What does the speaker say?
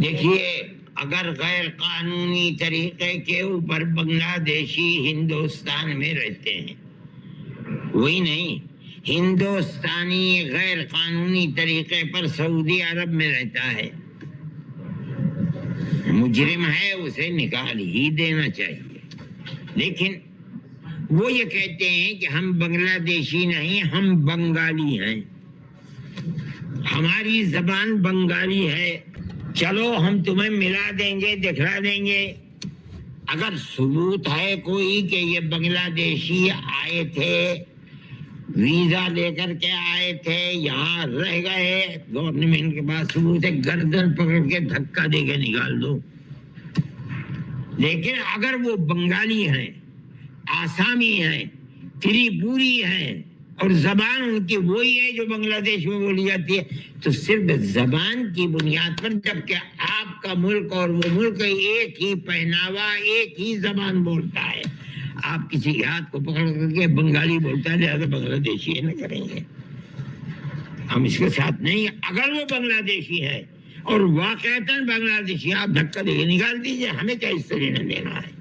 دیکھیے اگر غیر قانونی طریقے کے اوپر بنگلہ دیشی ہندوستان میں رہتے ہیں، وہی نہیں، ہندوستانی غیر قانونی طریقے پر سعودی عرب میں رہتا ہے، مجرم ہے، اسے نکال ہی دینا چاہیے۔ لیکن وہ یہ کہتے ہیں کہ ہم بنگلہ دیشی نہیں، ہم بنگالی ہیں، ہماری زبان بنگالی ہے، چلو ہم تمہیں ملا دیں گے، دکھلا دیں گے۔ اگر ثبوت ہے کوئی کہ یہ بنگلہ دیشی آئے تھے، ویزا لے کر کے آئے تھے، یہاں رہ گئے، گورنمنٹ کے پاس ثبوت ہے، گردن پکڑ کے دھکا دے کے نکال دو۔ لیکن اگر وہ بنگالی ہیں، آسامی ہیں، تریپوری ہیں، اور زبان ان کی وہی ہے جو بنگلہ دیش میں بولی جاتی ہے، تو صرف زبان کی بنیاد پر، جبکہ آپ کا ملک اور وہ ملک ایک ہی پہناوا، ایک ہی زبان بولتا ہے، آپ کسی ہاتھ کو پکڑ کر کے بنگالی بولتا ہے لہذا بنگلہ دیشی ہے، نہ کریں گے ہم اس کے ساتھ نہیں۔ اگر وہ بنگلہ دیشی ہے اور واقعتاً بنگلہ دیشی، آپ دھکا دے کے نکال دیجیے، ہمیں کیا اس سے لینا دینا ہے۔